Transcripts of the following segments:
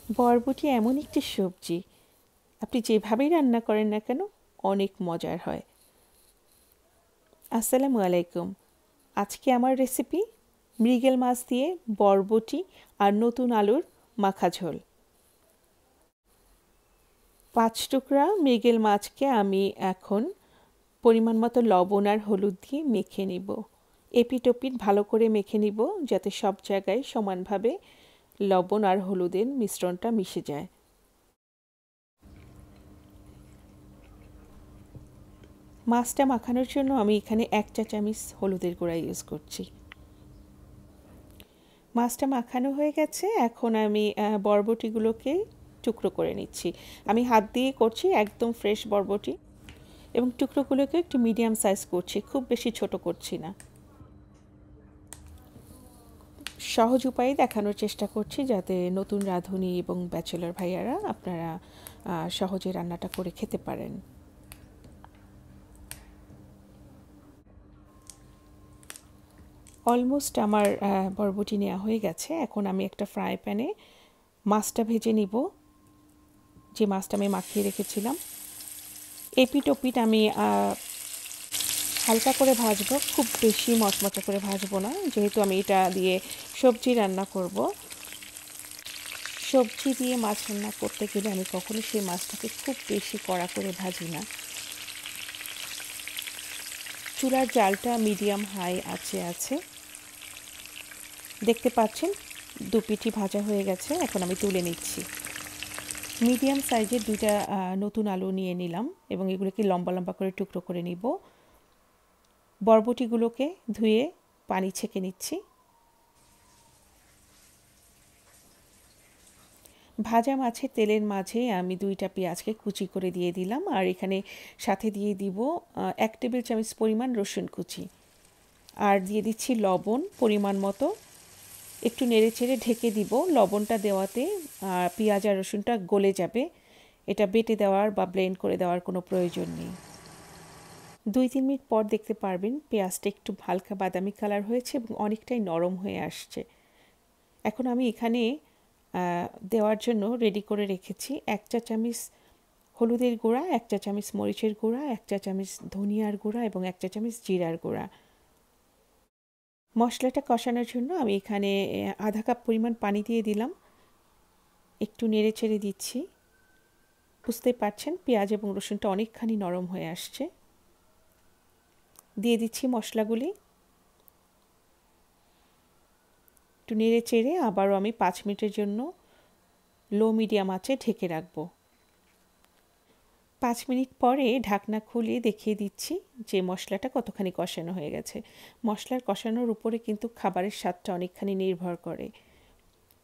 বরবটি এমন একটি সবজি, আপনি যেভাবেই রান্না করেন না কেন অনেক মজার হয়। আসসালামু আলাইকুম। আজকে আমার রেসিপি মৃগেল মাছ দিয়ে বরবটি আর নতুন আলুর মাখা ঝোল। 5 টুকরা মৃগেল মাছকে আমি এখন পরিমাণ মতো লবণ আর হলুদ দিয়ে মেখে নিব। এপিট ওপিট ভালো করে মেখে নিব যাতে সব জায়গায় সমানভাবে লবণ আর হলুদের মিশ্রণটা মিশে যায়। মাছটা মাখানোর জন্য আমি এখানে 1 চা চামচ হলুদের গুঁড়া ইউজ করছি। মাছটা মাখানো হয়ে গেছে, এখন আমি বরবটিগুলোকে টুকরো করে নিচ্ছি। আমি হাত দিয়ে করছি, একদম ফ্রেশ বরবটি, এবং টুকরোগুলোকে একটু মিডিয়াম সাইজ করছি, খুব বেশি ছোট করছি না। সহজ উপায়ে দেখানোর চেষ্টা করছি যাতে নতুন রাঁধুনি এবং ব্যাচেলর ভাইয়ারা আপনারা সহজে রান্নাটা করে খেতে পারেন। অলমোস্ট আমার বরবটি নেওয়া হয়ে গেছে। এখন আমি একটা ফ্রাই প্যানে মাছটা ভেজে নিব, যে মাছটা আমি মাখিয়ে রেখেছিলাম। এপিট ওপিট আমি হালকা করে ভাজবো, খুব বেশি মচমচে করে ভাজবো না, যেহেতু আমি এটা দিয়ে সবজি রান্না করব। সবজি দিয়ে মাছ রান্না করতে গেলে আমি কখনো সেই মাছটাকে খুব বেশি কড়া করে ভাজি না। চুলার জালটা মিডিয়াম হাই আছে। দেখতে পাচ্ছেন 2 পিঠই ভাজা হয়ে গেছে, এখন আমি তুলে নিচ্ছি। মিডিয়াম সাইজের 2টা নতুন আলু নিয়ে নিলাম এবং এগুলোকে লম্বা লম্বা করে টুকরো করে নিব। বরবটিগুলোকে ধুয়ে পানি ছেঁকে নিচ্ছি। ভাজা মাছের তেলের মাঝে আমি 2টা পেঁয়াজকে কুচি করে দিয়ে দিলাম, আর এখানে সাথে দিয়ে দিব 1 টেবিল চামচ পরিমাণ রসুন কুচি, আর দিয়ে দিচ্ছি লবণ পরিমাণ মতো। একটু নেড়ে চেড়ে ঢেকে দিব। লবণটা দেওয়াতে পেঁয়াজ আর রসুনটা গলে যাবে, এটা বেটে দেওয়ার বা ব্লেন্ড করে দেওয়ার কোনো প্রয়োজন নেই। 2-3 মিনিট পর দেখতে পারবেন পেঁয়াজটা একটু হালকা বাদামি কালার হয়েছে এবং অনেকটাই নরম হয়ে আসছে। এখন আমি এখানে দেওয়ার জন্য রেডি করে রেখেছি 1 চা চামচ হলুদের গুঁড়া, 1 চা চামচ মরিচের গুঁড়া, 1 চা চামচ ধনিয়ার গুঁড়া এবং 1 চা চামচ জিরার গুঁড়া। মশলাটা কষানোর জন্য আমি এখানে আধা কাপ পরিমাণ পানি দিয়ে দিলাম। একটু নেড়ে চেড়ে দিচ্ছি। বুঝতেই পারছেন পেঁয়াজ এবং রসুনটা অনেকখানি নরম হয়ে আসছে। দিয়ে দিচ্ছি মশলাগুলি। একটু নেড়ে চেড়ে আবারও আমি 5 মিনিটের জন্য লো মিডিয়াম আঁচে ঢেকে রাখবো। 5 মিনিট পরে ঢাকনা খুলে দেখিয়ে দিচ্ছি যে মশলাটা কতখানি কষানো হয়ে গেছে। মশলার কষানোর উপরে কিন্তু খাবারের স্বাদটা অনেকখানি নির্ভর করে।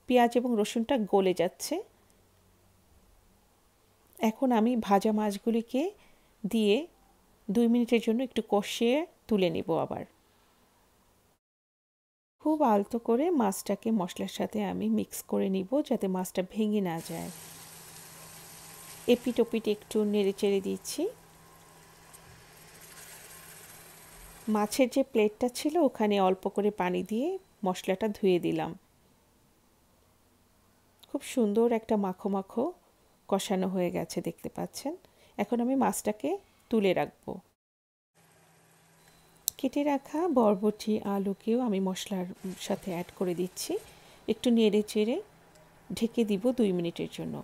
পেঁয়াজ এবং রসুনটা গলে যাচ্ছে। এখন আমি ভাজা মাছগুলিকে দিয়ে 2 মিনিটের জন্য একটু কষিয়ে তুলে নেব। আবার খুব আলতো করে মাছটাকে মশলার সাথে আমি মিক্স করে নিব যাতে মাছটা ভেঙে না যায়। এপিট ওপিট একটু নেড়ে চেড়ে দিচ্ছি। মাছের যে প্লেটটা ছিল ওখানে অল্প করে পানি দিয়ে মশলাটা ধুয়ে দিলাম। খুব সুন্দর একটা মাখো মাখো কষানো হয়ে গেছে, দেখতে পাচ্ছেন। এখন আমি মাছটাকে তুলে রাখবো। কেটে রাখা বরবটি আলুকেও আমি মশলার সাথে অ্যাড করে দিচ্ছি। একটু নেড়ে চেড়ে ঢেকে দিব 2 মিনিটের জন্য।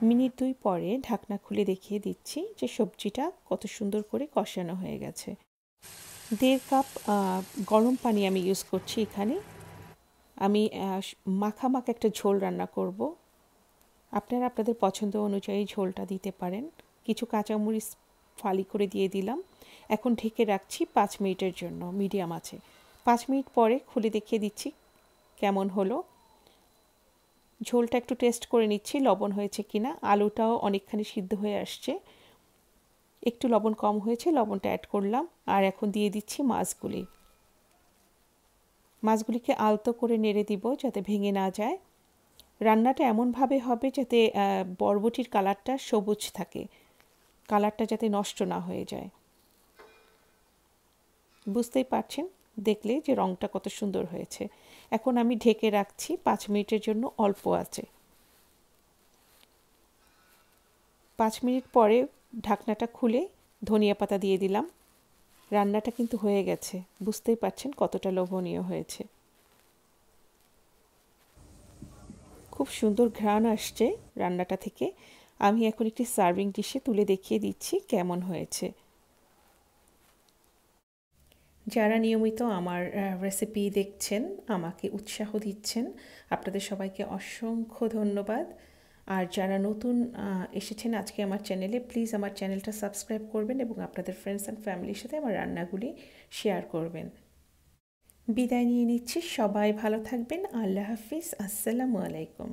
মিনিট 2 পরে ঢাকনা খুলে দেখিয়ে দিচ্ছি যে সবজিটা কত সুন্দর করে কষানো হয়ে গেছে। 1.5 কাপ গরম পানি আমি ইউজ করছি এখানে। আমি মাখা একটা ঝোল রান্না করব। আপনারা আপনাদের পছন্দ অনুযায়ী ঝোলটা দিতে পারেন। কিছু কাঁচামরিচ ফালি করে দিয়ে দিলাম। এখন ঢেকে রাখছি 5 মিনিটের জন্য মিডিয়াম আঁচে। 5 মিনিট পরে খুলে দেখিয়ে দিচ্ছি কেমন হলো। ঝোলটা একটু টেস্ট করে নিচ্ছি লবণ হয়েছে কিনা। আলুটাও অনেকখানি সিদ্ধ হয়ে আসছে। একটু লবণ কম হয়েছে, লবণটা অ্যাড করলাম। আর এখন দিয়ে দিচ্ছি মাছগুলিকে আলতো করে নেড়ে দিব যাতে ভেঙে না যায়। রান্নাটা এমনভাবে হবে যাতে বরবটির কালারটা সবুজ থাকে, কালারটা যাতে নষ্ট না হয়ে যায়। বুঝতেই পারছেন দেখলে যে রঙটা কত সুন্দর হয়েছে। এখন আমি ঢেকে রাখছি 5 মিনিটের জন্য অল্প আঁচে। 5 মিনিট পরে ঢাকনাটা খুলে ধনিয়া পাতা দিয়ে দিলাম। রান্নাটা কিন্তু হয়ে গেছে, বুঝতেই পারছেন কতটা লোভনীয় হয়েছে। খুব সুন্দর ঘ্রাণ আসছে রান্নাটা থেকে। আমি এখন একটি সার্ভিং ডিশে তুলে দেখিয়ে দিচ্ছি কেমন হয়েছে। যারা নিয়মিত আমার রেসিপি দেখছেন, আমাকে উৎসাহ দিচ্ছেন, আপনাদের সবাইকে অসংখ্য ধন্যবাদ। আর যারা নতুন এসেছেন আজকে আমার চ্যানেলে, প্লিজ আমার চ্যানেলটা সাবস্ক্রাইব করবেন এবং আপনাদের ফ্রেন্ডস অ্যান্ড ফ্যামিলির সাথে আমার রান্নাগুলি শেয়ার করবেন। বিদায় নিয়ে নিচ্ছি, সবাই ভালো থাকবেন। আল্লাহ হাফিজ, আসসালামু আলাইকুম।